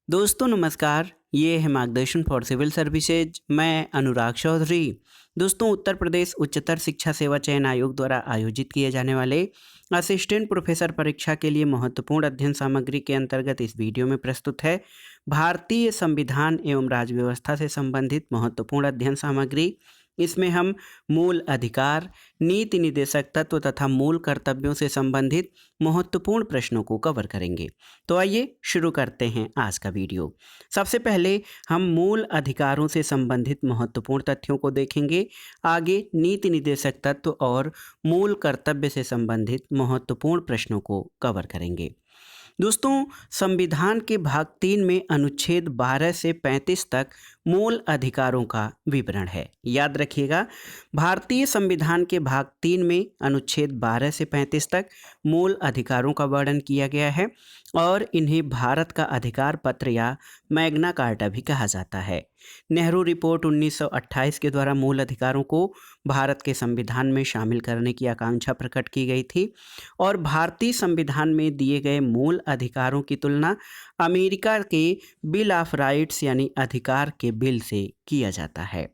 दोस्तों नमस्कार। ये है मार्गदर्शन फॉर सिविल सर्विसेज। मैं अनुराग चौधरी। दोस्तों उत्तर प्रदेश उच्चतर शिक्षा सेवा चयन आयोग द्वारा आयोजित किए जाने वाले असिस्टेंट प्रोफेसर परीक्षा के लिए महत्वपूर्ण अध्ययन सामग्री के अंतर्गत इस वीडियो में प्रस्तुत है भारतीय संविधान एवं राज्य व्यवस्था से संबंधित महत्वपूर्ण अध्ययन सामग्री। इसमें हम मूल अधिकार, नीति निर्देशक तत्व तथा मूल कर्तव्यों से संबंधित महत्वपूर्ण प्रश्नों को कवर करेंगे। तो आइए शुरू करते हैं आज का वीडियो। सबसे पहले हम मूल अधिकारों से संबंधित महत्वपूर्ण तथ्यों को देखेंगे। आगे नीति निर्देशक तत्व और मूल कर्तव्य से संबंधित महत्वपूर्ण प्रश्नों को कवर करेंगे। दोस्तों संविधान के भाग 3 में अनुच्छेद 12 से 35 तक मूल अधिकारों का विवरण है। याद रखिएगा, भारतीय संविधान के भाग 3 में अनुच्छेद 12 से 35 तक मूल अधिकारों का वर्णन किया गया है और इन्हें भारत का अधिकार पत्र या मैग्ना कार्टा भी कहा जाता है। नेहरू रिपोर्ट 1928 के द्वारा मूल अधिकारों को भारत के संविधान में शामिल करने की आकांक्षा प्रकट की गई थी और भारतीय संविधान में दिए गए मूल अधिकारों की तुलना अमेरिका के बिल ऑफ राइट्स यानी अधिकार के बिल से किया जाता है।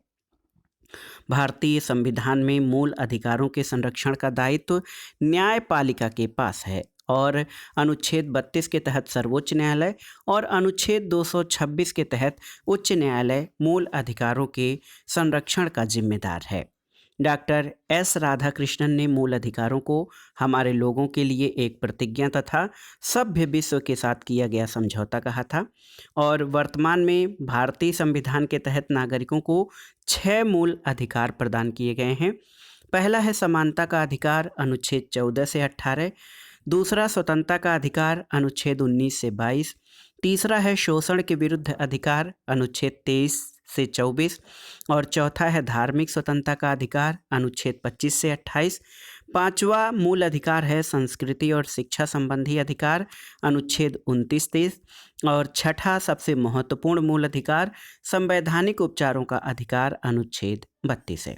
भारतीय संविधान में मूल अधिकारों के संरक्षण का दायित्व न्यायपालिका के पास है और अनुच्छेद 32 के तहत सर्वोच्च न्यायालय और अनुच्छेद 226 के तहत उच्च न्यायालय मूल अधिकारों के संरक्षण का जिम्मेदार है। डॉक्टर एस राधाकृष्णन ने मूल अधिकारों को हमारे लोगों के लिए एक प्रतिज्ञा तथा सभ्य विश्व के साथ किया गया समझौता कहा था और वर्तमान में भारतीय संविधान के तहत नागरिकों को 6 मूल अधिकार प्रदान किए गए हैं। पहला है समानता का अधिकार अनुच्छेद 14 से 18, दूसरा स्वतंत्रता का अधिकार अनुच्छेद 19 से 22, तीसरा है शोषण के विरुद्ध अधिकार अनुच्छेद 23 से 24 और चौथा है धार्मिक स्वतंत्रता का अधिकार अनुच्छेद 25 से 28। पांचवा मूल अधिकार है संस्कृति और शिक्षा संबंधी अधिकार अनुच्छेद 29-30 और छठा सबसे महत्वपूर्ण मूल अधिकार संवैधानिक उपचारों का अधिकार अनुच्छेद 32 है।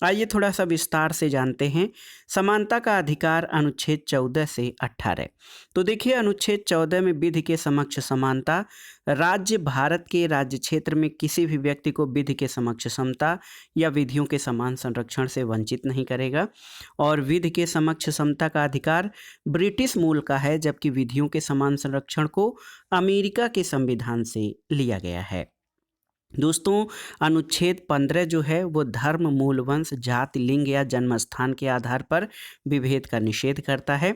आइए थोड़ा सा विस्तार से जानते हैं समानता का अधिकार अनुच्छेद 14 से 18। तो देखिए अनुच्छेद 14 में विधि के समक्ष समानता, राज्य भारत के राज्य क्षेत्र में किसी भी व्यक्ति को विधि के समक्ष समता या विधियों के समान संरक्षण से वंचित नहीं करेगा और विधि के समक्ष समता का अधिकार ब्रिटिश मूल का है जबकि विधियों के समान संरक्षण को अमेरिका के संविधान से लिया गया है। दोस्तों अनुच्छेद 15 जो है वो धर्म, मूल वंश, जाति, लिंग या जन्म स्थान के आधार पर विभेद का निषेध करता है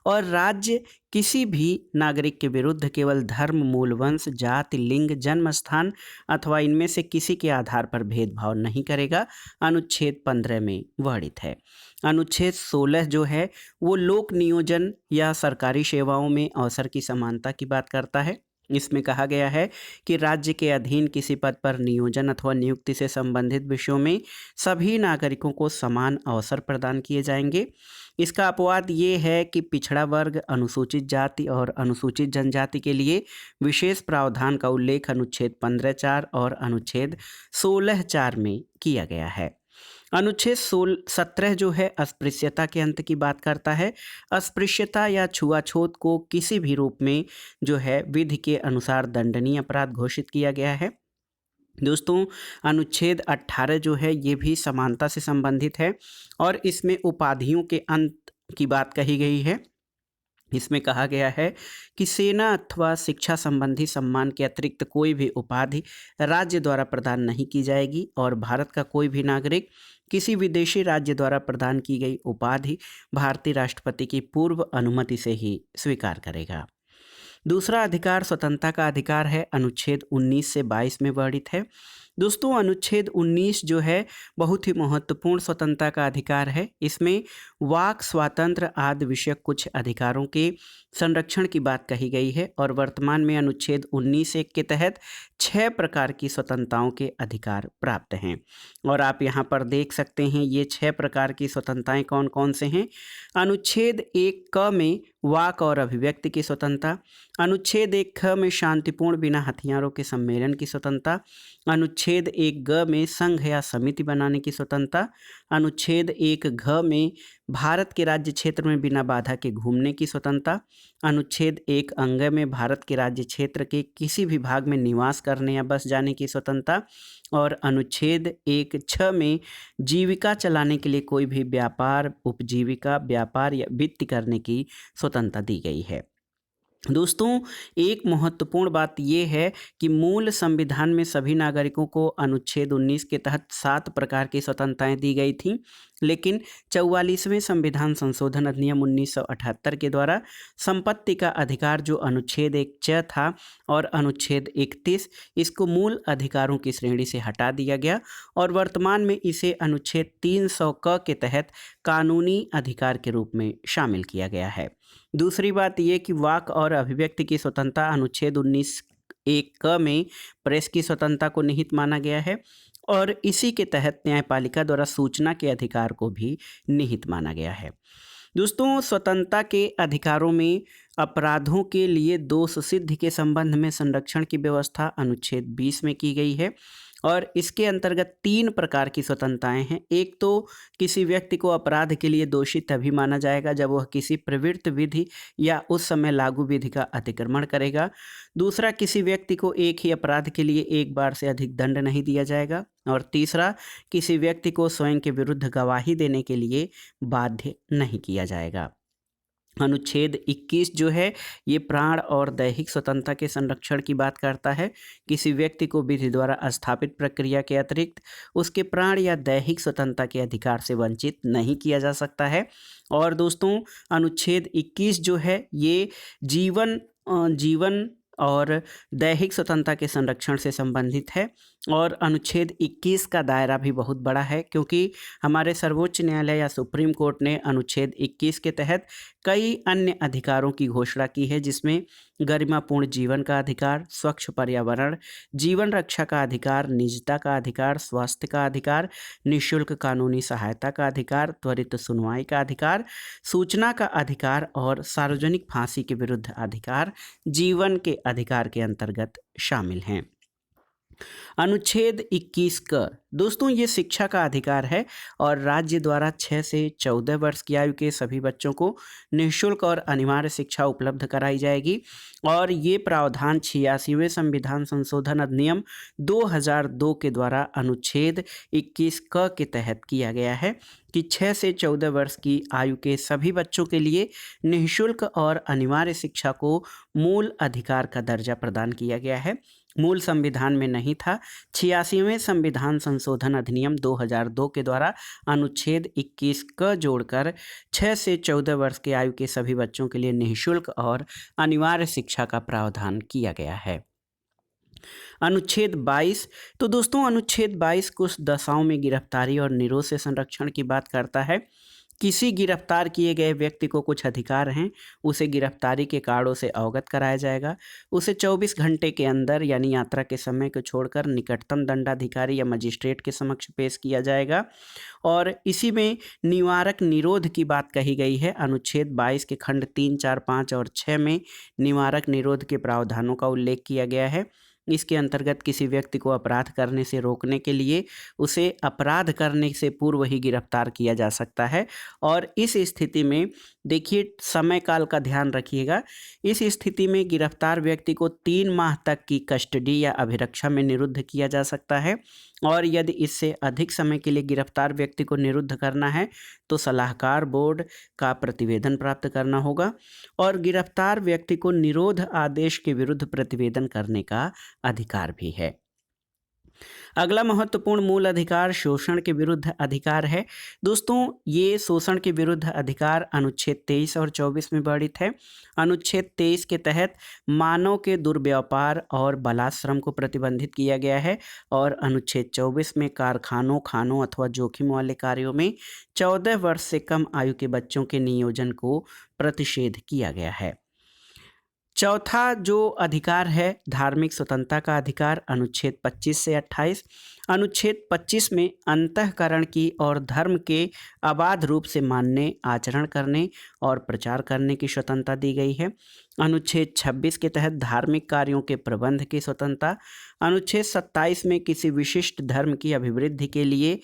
और राज्य किसी भी नागरिक के विरुद्ध केवल धर्म, मूल वंश, जाति, लिंग, जन्म स्थान अथवा इनमें से किसी के आधार पर भेदभाव नहीं करेगा। अनुच्छेद 15 में वर्णित है। अनुच्छेद 16 जो है वो लोक नियोजन या सरकारी सेवाओं में अवसर की समानता की बात करता है। इसमें कहा गया है कि राज्य के अधीन किसी पद पर नियोजन अथवा नियुक्ति से संबंधित विषयों में सभी नागरिकों को समान अवसर प्रदान किए जाएंगे। इसका अपवाद ये है कि पिछड़ा वर्ग, अनुसूचित जाति और अनुसूचित जनजाति के लिए विशेष प्रावधान का उल्लेख अनुच्छेद 15(4) और अनुच्छेद 16(4) में किया गया है। अनुच्छेद 17 जो है अस्पृश्यता के अंत की बात करता है। अस्पृश्यता या छुआछूत को किसी भी रूप में जो है विधि के अनुसार दंडनीय अपराध घोषित किया गया है। दोस्तों अनुच्छेद 18 जो है ये भी समानता से संबंधित है और इसमें उपाधियों के अंत की बात कही गई है। इसमें कहा गया है कि सेना अथवा शिक्षा संबंधी सम्मान के अतिरिक्त कोई भी उपाधि राज्य द्वारा प्रदान नहीं की जाएगी और भारत का कोई भी नागरिक किसी विदेशी राज्य द्वारा प्रदान की गई उपाधि भारतीय राष्ट्रपति की पूर्व अनुमति से ही स्वीकार करेगा। दूसरा अधिकार स्वतंत्रता का अधिकार है, अनुच्छेद 19 से 22 में वर्णित है। दोस्तों अनुच्छेद 19 जो है बहुत ही महत्वपूर्ण स्वतंत्रता का अधिकार है। इसमें वाक स्वातंत्र्य आदि विषयक कुछ अधिकारों के संरक्षण की बात कही गई है और वर्तमान में अनुच्छेद 19(1) के तहत 6 प्रकार की स्वतंत्रताओं के अधिकार प्राप्त हैं और आप यहाँ पर देख सकते हैं ये 6 प्रकार की स्वतंत्रताएं कौन कौन से हैं। अनुच्छेद 1(क) में वाक और अभिव्यक्ति की स्वतंत्रता, अनुच्छेद 1(ख) में शांतिपूर्ण बिना हथियारों के सम्मेलन की स्वतंत्रता, अनुच्छेद 1(ग) में संघ या समिति बनाने की स्वतंत्रता, अनुच्छेद 1 घ में भारत के राज्य क्षेत्र में बिना बाधा के घूमने की स्वतंत्रता। अनुच्छेद 1 अंग में भारत के राज्य क्षेत्र के किसी भी भाग में निवास करने या बस जाने की स्वतंत्रता। और अनुच्छेद 1 6 में जीविका चलाने के लिए कोई भी व्यापार, उपजीविका, व्यापार या वित्त करने की स्वतंत्रता दी गई है। दोस्तों, एक महत्वपूर्ण बात यह है कि मूल संविधान में सभी नागरिकों को अनुच्छेद 19 के तहत 7 प्रकार की स्वतंत्रताएं दी गई थीं, लेकिन 44वें संविधान संशोधन अधिनियम 1978 के द्वारा संपत्ति का अधिकार, जो अनुच्छेद 1 था, और अनुच्छेद 31, इसको मूल अधिकारों की श्रेणी से हटा दिया गया और वर्तमान में इसे अनुच्छेद 300 के तहत कानूनी अधिकार के रूप में शामिल किया गया है। दूसरी बात यह कि वाक और अभिव्यक्ति की स्वतंत्रता अनुच्छेद 19(1) में प्रेस की स्वतंत्रता को निहित माना गया है और इसी के तहत न्यायपालिका द्वारा सूचना के अधिकार को भी निहित माना गया है। दोस्तों, स्वतंत्रता के अधिकारों में अपराधों के लिए दोष सिद्धि के संबंध में संरक्षण की व्यवस्था अनुच्छेद 20 में की गई है और इसके अंतर्गत 3 प्रकार की स्वतंत्रताएं हैं। एक तो किसी व्यक्ति को अपराध के लिए दोषी तभी माना जाएगा जब वह किसी प्रवृत्त विधि या उस समय लागू विधि का अतिक्रमण करेगा। दूसरा, किसी व्यक्ति को एक ही अपराध के लिए एक बार से अधिक दंड नहीं दिया जाएगा। और तीसरा, किसी व्यक्ति को स्वयं के विरुद्ध गवाही देने के लिए बाध्य नहीं किया जाएगा। अनुच्छेद 21 जो है ये प्राण और दैहिक स्वतंत्रता के संरक्षण की बात करता है। किसी व्यक्ति को विधि द्वारा स्थापित प्रक्रिया के अतिरिक्त उसके प्राण या दैहिक स्वतंत्रता के अधिकार से वंचित नहीं किया जा सकता है। और दोस्तों, अनुच्छेद 21 जो है ये जीवन और दैहिक स्वतंत्रता के संरक्षण से संबंधित है और अनुच्छेद 21 का दायरा भी बहुत बड़ा है, क्योंकि हमारे सर्वोच्च न्यायालय या सुप्रीम कोर्ट ने अनुच्छेद 21 के तहत कई अन्य अधिकारों की घोषणा की है, जिसमें गरिमापूर्ण जीवन का अधिकार, स्वच्छ पर्यावरण, जीवन रक्षा का अधिकार, निजता का अधिकार, स्वास्थ्य का अधिकार, निःशुल्क कानूनी सहायता का अधिकार, त्वरित सुनवाई का अधिकार, सूचना का अधिकार और सार्वजनिक फांसी के विरुद्ध अधिकार जीवन के अधिकार के अंतर्गत शामिल हैं। अनुच्छेद 21 क दोस्तों ये शिक्षा का अधिकार है और राज्य द्वारा 6 से 14 वर्ष की आयु के सभी बच्चों को निःशुल्क और अनिवार्य शिक्षा उपलब्ध कराई जाएगी। और ये प्रावधान 86वें संविधान संशोधन अधिनियम 2002 के द्वारा अनुच्छेद 21 क के तहत किया गया है कि 6 से 14 वर्ष की आयु के सभी बच्चों के लिए निःशुल्क और अनिवार्य शिक्षा को मूल अधिकार का दर्जा प्रदान किया गया है। मूल संविधान में नहीं था। 86वें संविधान संशोधन अधिनियम 2002 के द्वारा अनुच्छेद 21 क जोड़कर 6 से 14 वर्ष की आयु के सभी बच्चों के लिए निःशुल्क और अनिवार्य शिक्षा का प्रावधान किया गया है। अनुच्छेद 22 तो दोस्तों अनुच्छेद 22 कुछ दशाओं में गिरफ्तारी और निरोध से संरक्षण की बात करता है। किसी गिरफ्तार किए गए व्यक्ति को कुछ अधिकार हैं, उसे गिरफ्तारी के कारणों से अवगत कराया जाएगा। उसे 24 घंटे के अंदर यानी यात्रा के समय को छोड़कर निकटतम दंडाधिकारी या मजिस्ट्रेट के समक्ष पेश किया जाएगा। और इसी में निवारक निरोध की बात कही गई है। अनुच्छेद 22 के खंड 3, 4, 5 और 6 में निवारक निरोध के प्रावधानों का उल्लेख किया गया है। इसके अंतर्गत किसी व्यक्ति को अपराध करने से रोकने के लिए उसे अपराध करने से पूर्व ही गिरफ्तार किया जा सकता है। और इस स्थिति में देखिए, समय काल का ध्यान रखिएगा। इस स्थिति में गिरफ्तार व्यक्ति को 3 माह तक की कस्टडी या अभिरक्षा में निरुद्ध किया जा सकता है। और यदि इससे अधिक समय के लिए गिरफ्तार व्यक्ति को निरुद्ध करना है तो सलाहकार बोर्ड का प्रतिवेदन प्राप्त करना होगा। और गिरफ्तार व्यक्ति को निरोध आदेश के विरुद्ध प्रतिवेदन करने का अधिकार भी है। अगला महत्वपूर्ण मूल अधिकार शोषण के विरुद्ध अधिकार है। दोस्तों ये शोषण के विरुद्ध अधिकार अनुच्छेद 23 और 24 में वर्णित है। अनुच्छेद 23 के तहत मानव के दुर्व्यापार और बलात्श्रम को प्रतिबंधित किया गया है और अनुच्छेद 24 में कारखानों, खानों अथवा जोखिम वाले कार्यों में 14 वर्ष से कम आयु के बच्चों के नियोजन को प्रतिषेध किया गया है। चौथा जो अधिकार है धार्मिक स्वतंत्रता का अधिकार, अनुच्छेद 25 से 28। अनुच्छेद 25 में अंतःकरण की और धर्म के अबाध रूप से मानने, आचरण करने और प्रचार करने की स्वतंत्रता दी गई है। अनुच्छेद 26 के तहत धार्मिक कार्यों के प्रबंध की स्वतंत्रता। अनुच्छेद 27 में किसी विशिष्ट धर्म की अभिवृद्धि के लिए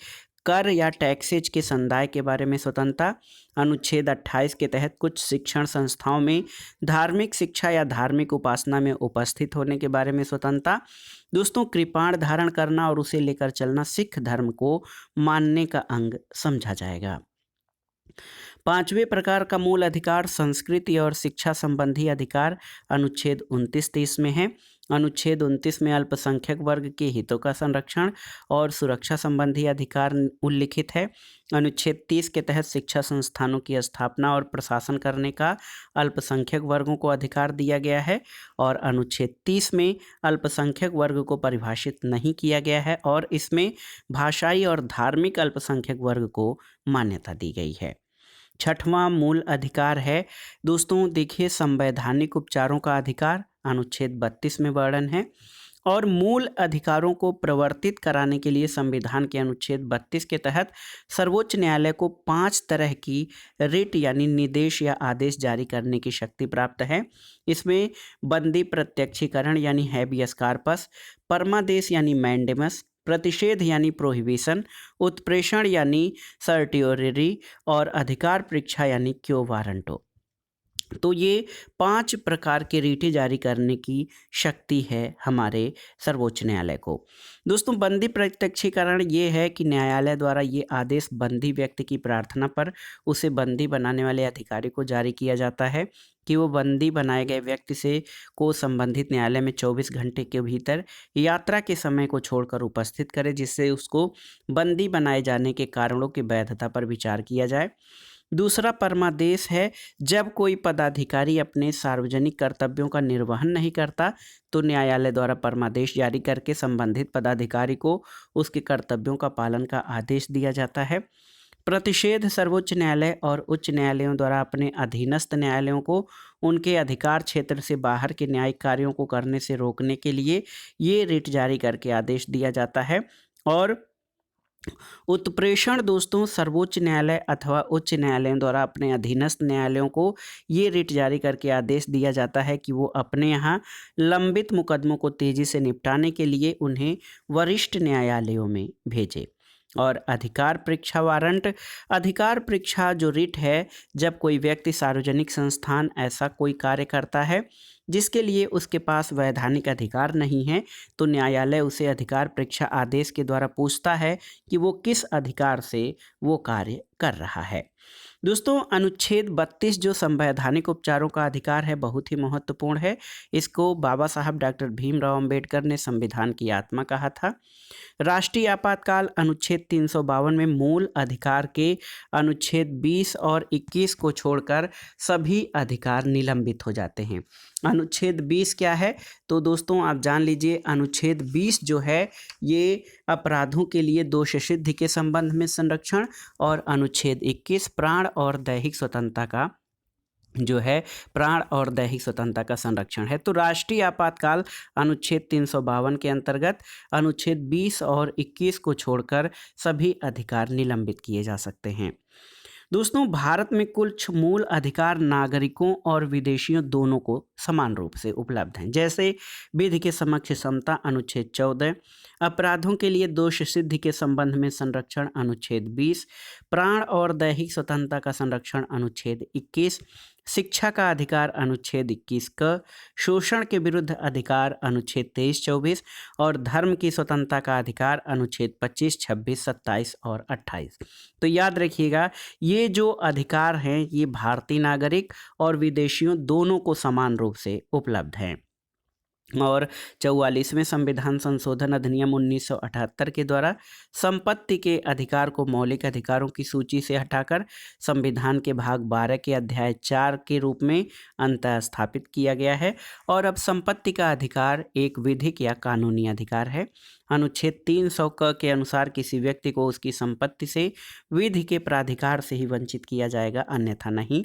कर या टैक्सेज के संदाय के बारे में स्वतंत्रता। अनुच्छेद 28 के तहत कुछ शिक्षण संस्थाओं में धार्मिक शिक्षा या धार्मिक उपासना में उपस्थित होने के बारे में स्वतंत्रता। दोस्तों, कृपाण धारण करना और उसे लेकर चलना सिख धर्म को मानने का अंग समझा जाएगा। पांचवें प्रकार का मूल अधिकार संस्कृति और शिक्षा संबंधी अधिकार अनुच्छेद 29-30 में है। अनुच्छेद 29 में अल्पसंख्यक वर्ग के हितों का संरक्षण और सुरक्षा संबंधी अधिकार उल्लिखित है। अनुच्छेद 30 के तहत शिक्षा संस्थानों की स्थापना और प्रशासन करने का अल्पसंख्यक वर्गों को अधिकार दिया गया है और अनुच्छेद 30 में अल्पसंख्यक वर्ग को परिभाषित नहीं किया गया है और इसमें भाषाई और धार्मिक अल्पसंख्यक वर्ग को मान्यता दी गई है। छठवां मूल अधिकार है दोस्तों, देखिए, संवैधानिक उपचारों का अधिकार अनुच्छेद 32 में वर्णन है और मूल अधिकारों को प्रवर्तित कराने के लिए संविधान के अनुच्छेद 32 के तहत सर्वोच्च न्यायालय को 5 तरह की रिट यानी निर्देश या आदेश जारी करने की शक्ति प्राप्त है। इसमें बंदी प्रत्यक्षीकरण यानी हैबियस कार्पस, परमादेश यानी मैंडेमस, प्रतिषेध यानी प्रोहिबिशन, उत्प्रेषण यानी सर्टियोररी और अधिकार परीक्षा यानी क्यो वारंटो। तो ये 5 प्रकार के रीटें जारी करने की शक्ति है हमारे सर्वोच्च न्यायालय को। दोस्तों, बंदी प्रत्यक्षीकरण ये है कि न्यायालय द्वारा ये आदेश बंदी व्यक्ति की प्रार्थना पर उसे बंदी बनाने वाले अधिकारी को जारी किया जाता है कि वो बंदी बनाए गए व्यक्ति से को संबंधित न्यायालय में 24 घंटे के भीतर यात्रा के समय को छोड़कर उपस्थित करे, जिससे उसको बंदी बनाए जाने के कारणों की वैधता पर विचार किया जाए। दूसरा परमादेश है, जब कोई पदाधिकारी अपने सार्वजनिक कर्तव्यों का निर्वहन नहीं करता तो न्यायालय द्वारा परमादेश जारी करके संबंधित पदाधिकारी को उसके कर्तव्यों का पालन का आदेश दिया जाता है। प्रतिषेध, सर्वोच्च न्यायालय और उच्च न्यायालयों द्वारा अपने अधीनस्थ न्यायालयों को उनके अधिकार क्षेत्र से बाहर के न्यायिक कार्यों को करने से रोकने के लिए ये रिट जारी करके आदेश दिया जाता है। और उत्प्रेषण दोस्तों, सर्वोच्च न्यायालय अथवा उच्च न्यायालयों द्वारा अपने अधीनस्थ न्यायालयों को ये रिट जारी करके आदेश दिया जाता है कि वो अपने यहाँ लंबित मुकदमों को तेजी से निपटाने के लिए उन्हें वरिष्ठ न्यायालयों में भेजे। और अधिकार परीक्षा वारंट, अधिकार परीक्षा जो रिट है, जब कोई व्यक्ति सार्वजनिक संस्थान ऐसा कोई कार्य करता है जिसके लिए उसके पास वैधानिक अधिकार नहीं है तो न्यायालय उसे अधिकार परीक्षा आदेश के द्वारा पूछता है कि वो किस अधिकार से वो कार्य कर रहा है। दोस्तों, अनुच्छेद 32 जो संवैधानिक उपचारों का अधिकार है बहुत ही महत्वपूर्ण है। इसको बाबा साहब डॉक्टर भीमराव अंबेडकर ने संविधान की आत्मा कहा था। राष्ट्रीय आपातकाल अनुच्छेद 352 में मूल अधिकार के अनुच्छेद 20 और 21 को छोड़कर सभी अधिकार निलंबित हो जाते हैं। अनुच्छेद 20 क्या है तो दोस्तों आप जान लीजिए, अनुच्छेद 20 जो है ये अपराधों के लिए दोष सिद्धि के संबंध में संरक्षण और अनुच्छेद 21 प्राण और दैहिक स्वतंत्रता का जो है प्राण और दैहिक स्वतंत्रता का संरक्षण है। तो राष्ट्रीय आपातकाल अनुच्छेद 352 के अंतर्गत अनुच्छेद 20 और 21 को छोड़कर सभी अधिकार निलंबित किए जा सकते हैं। दोस्तों, भारत में कुछ मूल अधिकार नागरिकों और विदेशियों दोनों को समान रूप से उपलब्ध हैं, जैसे विधि के समक्ष समता अनुच्छेद 14, अपराधों के लिए दोष सिद्धि के संबंध में संरक्षण अनुच्छेद 20, प्राण और दैहिक स्वतंत्रता का संरक्षण अनुच्छेद 21, शिक्षा का अधिकार अनुच्छेद 21 क, शोषण के विरुद्ध अधिकार अनुच्छेद 23-24 और धर्म की स्वतंत्रता का अधिकार अनुच्छेद 25, 26, 27 और 28। तो याद रखिएगा, ये जो अधिकार हैं ये भारतीय नागरिक और विदेशियों दोनों को समान रूप से उपलब्ध हैं। और 44वें संविधान संशोधन अधिनियम 1978 के द्वारा संपत्ति के अधिकार को मौलिक अधिकारों की सूची से हटाकर संविधान के भाग 12 के अध्याय 4 के रूप में अंतः स्थापित किया गया है और अब संपत्ति का अधिकार एक विधिक या कानूनी अधिकार है। अनुच्छेद 300 क के अनुसार किसी व्यक्ति को उसकी संपत्ति से विधि के प्राधिकार से ही वंचित किया जाएगा, अन्यथा नहीं।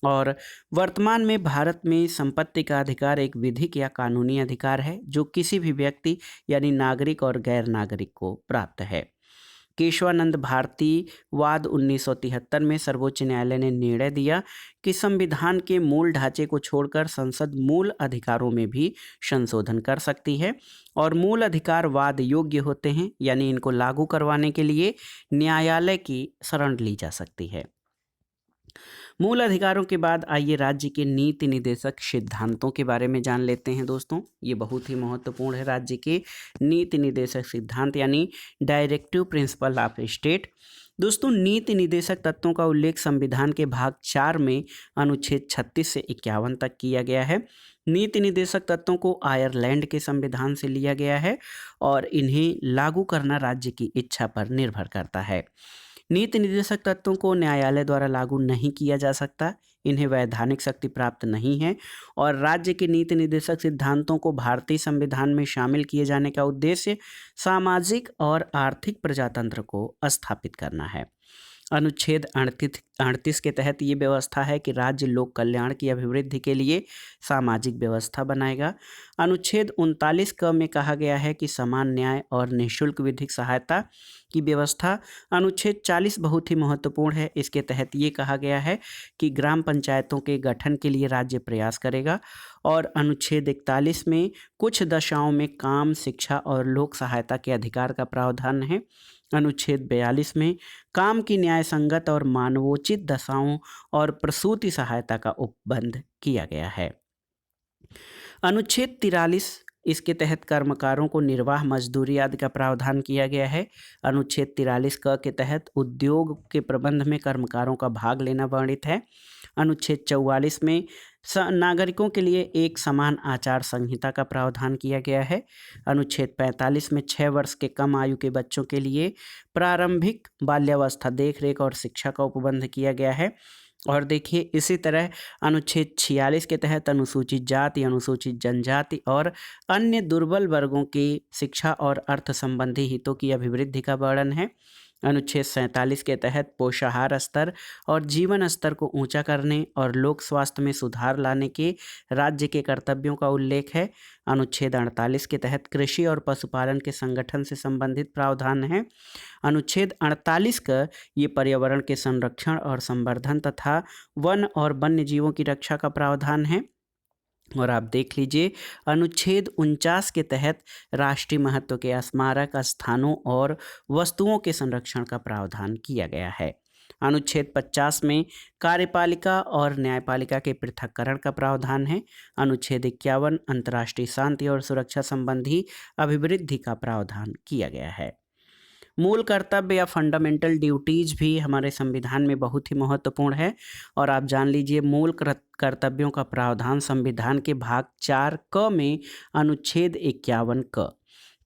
और वर्तमान में भारत में संपत्ति का अधिकार एक विधिक या कानूनी अधिकार है जो किसी भी व्यक्ति यानी नागरिक और गैर नागरिक को प्राप्त है। केशवानंद भारती वाद 1973 में सर्वोच्च न्यायालय ने निर्णय दिया कि संविधान के मूल ढांचे को छोड़कर संसद मूल अधिकारों में भी संशोधन कर सकती है और मूल अधिकार वाद योग्य होते हैं, यानी इनको लागू करवाने के लिए न्यायालय की शरण ली जा सकती है। मूल अधिकारों के बाद आइए राज्य के नीति निदेशक सिद्धांतों के बारे में जान लेते हैं दोस्तों। ये बहुत ही महत्वपूर्ण है, राज्य के नीति निदेशक सिद्धांत यानी डायरेक्टिव प्रिंसिपल ऑफ स्टेट। दोस्तों, नीति निदेशक तत्वों का उल्लेख संविधान के भाग 4 में अनुच्छेद 36 से 51 तक किया गया है। नीति निदेशक तत्वों को आयरलैंड के संविधान से लिया गया है और इन्हें लागू करना राज्य की इच्छा पर निर्भर करता है। नीति निदेशक तत्वों को न्यायालय द्वारा लागू नहीं किया जा सकता, इन्हें वैधानिक शक्ति प्राप्त नहीं है और राज्य के नीति निदेशक सिद्धांतों को भारतीय संविधान में शामिल किए जाने का उद्देश्य सामाजिक और आर्थिक प्रजातंत्र को स्थापित करना है। अनुच्छेद 38 के तहत ये व्यवस्था है कि राज्य लोक कल्याण की अभिवृद्धि के लिए सामाजिक व्यवस्था बनाएगा। अनुच्छेद 39 क में कहा गया है कि समान न्याय और निःशुल्क विधिक सहायता की व्यवस्था। अनुच्छेद 40 बहुत ही महत्वपूर्ण है। इसके तहत ये कहा गया है कि ग्राम पंचायतों के गठन के लिए राज्य प्रयास करेगा और अनुच्छेद 41 में कुछ दशाओं में काम, शिक्षा और लोक सहायता के अधिकार का प्रावधान है। अनुच्छेद 42 में काम की न्याय संगत और मानवोचित दशाओं और प्रसूति सहायता का उपबंध किया गया है। अनुच्छेद 43 इसके तहत कर्मकारों को निर्वाह मजदूरी आदि का प्रावधान किया गया है। अनुच्छेद 43 क के तहत उद्योग के प्रबंध में कर्मकारों का भाग लेना वर्णित है। अनुच्छेद 44 में नागरिकों के लिए एक समान आचार संहिता का प्रावधान किया गया है। अनुच्छेद 45 में 6 वर्ष के कम आयु के बच्चों के लिए प्रारंभिक बाल्यावस्था देखरेख और शिक्षा का उपबंध किया गया है। और देखिए, इसी तरह अनुच्छेद 46 के तहत अनुसूचित जाति, अनुसूचित जनजाति और अन्य दुर्बल वर्गों की शिक्षा और अर्थ संबंधी हितों की अभिवृद्धि का वर्णन है। अनुच्छेद 47 के तहत पोषाहार स्तर और जीवन स्तर को ऊंचा करने और लोक स्वास्थ्य में सुधार लाने के राज्य के कर्तव्यों का उल्लेख है। अनुच्छेद 48 के तहत कृषि और पशुपालन के संगठन से संबंधित प्रावधान है। अनुच्छेद 48 का ये पर्यावरण के संरक्षण और संवर्धन तथा वन और वन्य जीवों की रक्षा का प्रावधान है। और आप देख लीजिए, अनुच्छेद 49 के तहत राष्ट्रीय महत्व के स्मारक स्थानों और वस्तुओं के संरक्षण का प्रावधान किया गया है। अनुच्छेद 50 में कार्यपालिका और न्यायपालिका के पृथक्करण का प्रावधान है। अनुच्छेद 51 अंतर्राष्ट्रीय शांति और सुरक्षा संबंधी अभिवृद्धि का प्रावधान किया गया है। मूल कर्तव्य या फंडामेंटल ड्यूटीज भी हमारे संविधान में बहुत ही महत्वपूर्ण है और आप जान लीजिए, मूल कर्तव्यों का प्रावधान संविधान के भाग 4 क में अनुच्छेद 51 क।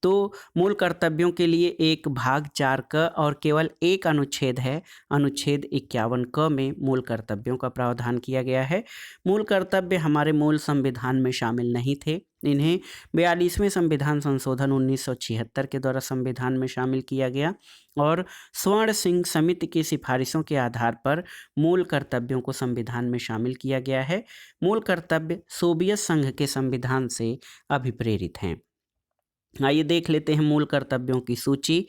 तो मूल कर्तव्यों के लिए एक भाग 4 क और केवल एक अनुच्छेद है, अनुच्छेद 51 क में मूल कर्तव्यों का प्रावधान किया गया है। मूल कर्तव्य हमारे मूल संविधान में शामिल नहीं थे, इन्हें 42वें संविधान संशोधन 1976 के द्वारा संविधान में शामिल किया गया और स्वर्ण सिंह समिति की सिफारिशों के आधार पर मूल कर्तव्यों को संविधान में शामिल किया गया है। मूल कर्तव्य सोवियत संघ के संविधान से अभिप्रेरित हैं। आइए देख लेते हैं मूल कर्तव्यों की सूची।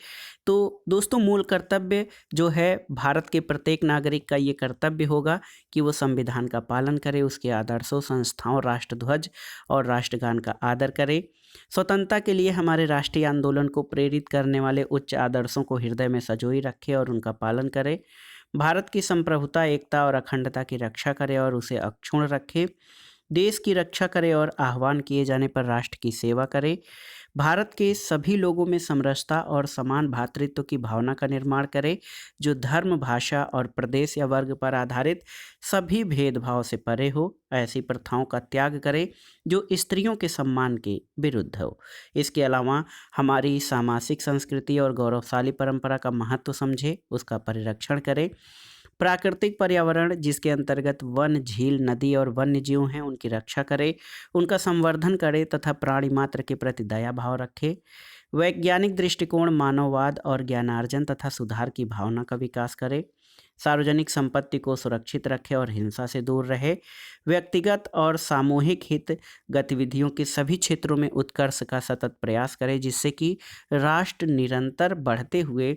तो दोस्तों, मूल कर्तव्य जो है भारत के प्रत्येक नागरिक का ये कर्तव्य होगा कि वो संविधान का पालन करे, उसके आदर्शों, संस्थाओं, राष्ट्रध्वज और राष्ट्रगान का आदर करे। स्वतंत्रता के लिए हमारे राष्ट्रीय आंदोलन को प्रेरित करने वाले उच्च आदर्शों को हृदय में संजोए रखे और उनका पालन करे। भारत की संप्रभुता, एकता और अखंडता की रक्षा करे और उसे अक्षुण्ण रखे। देश की रक्षा करे और आह्वान किए जाने पर राष्ट्र की सेवा करे। भारत के सभी लोगों में समरसता और समान भ्रातृत्व की भावना का निर्माण करे, जो धर्म, भाषा और प्रदेश या वर्ग पर आधारित सभी भेदभाव से परे हो। ऐसी प्रथाओं का त्याग करे जो स्त्रियों के सम्मान के विरुद्ध हो। इसके अलावा हमारी सामाजिक संस्कृति और गौरवशाली परंपरा का महत्व समझे, उसका परिरक्षण करे। प्राकृतिक पर्यावरण जिसके अंतर्गत वन, झील, नदी और वन्य जीव हैं, उनकी रक्षा करे, उनका संवर्धन करे तथा प्राणी मात्र के प्रति दया भाव रखे। वैज्ञानिक दृष्टिकोण, मानववाद और ज्ञानार्जन तथा सुधार की भावना का विकास करे। सार्वजनिक संपत्ति को सुरक्षित रखे और हिंसा से दूर रहे, व्यक्तिगत और सामूहिक हित गतिविधियों के सभी क्षेत्रों में उत्कर्ष का सतत प्रयास करे, जिससे कि राष्ट्र निरंतर बढ़ते हुए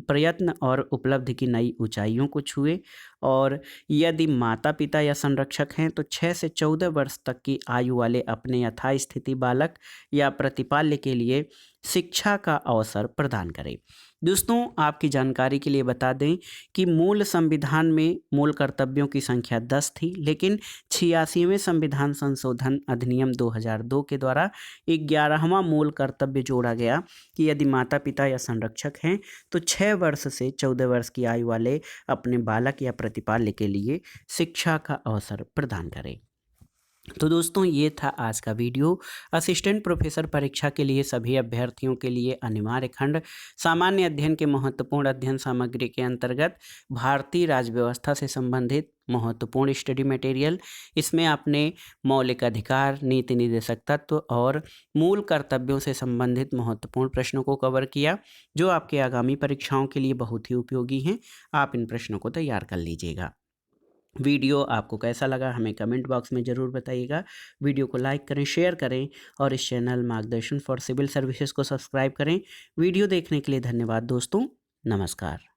प्रयत्न और उपलब्धि की नई ऊंचाइयों को छुए। और यदि माता पिता या संरक्षक हैं तो 6 से 14 वर्ष तक की आयु वाले अपने यथास्थिति बालक या प्रतिपाल्य के लिए शिक्षा का अवसर प्रदान करें। दोस्तों, आपकी जानकारी के लिए बता दें कि मूल संविधान में मूल कर्तव्यों की संख्या 10 थी, लेकिन 86वें संविधान संशोधन अधिनियम 2002 के द्वारा 11वां मूल कर्तव्य जोड़ा गया कि यदि माता पिता या संरक्षक हैं तो 6 वर्ष से 14 वर्ष की आयु वाले अपने बालक या प्रतिपाल्य के लिए शिक्षा का अवसर प्रदान करें। तो दोस्तों, ये था आज का वीडियो। असिस्टेंट प्रोफेसर परीक्षा के लिए सभी अभ्यर्थियों के लिए अनिवार्य खंड सामान्य अध्ययन के महत्वपूर्ण अध्ययन सामग्री के अंतर्गत भारतीय राज्य व्यवस्था से संबंधित महत्वपूर्ण स्टडी मटेरियल। इसमें आपने मौलिक अधिकार, नीति निर्देशक तत्व और मूल कर्तव्यों से संबंधित महत्वपूर्ण प्रश्नों को कवर किया, जो आपके आगामी परीक्षाओं के लिए बहुत ही उपयोगी हैं। आप इन प्रश्नों को तैयार कर लीजिएगा। वीडियो आपको कैसा लगा हमें कमेंट बॉक्स में ज़रूर बताइएगा। वीडियो को लाइक करें, शेयर करें और इस चैनल मार्गदर्शन फॉर सिविल सर्विसेज को सब्सक्राइब करें। वीडियो देखने के लिए धन्यवाद दोस्तों। नमस्कार।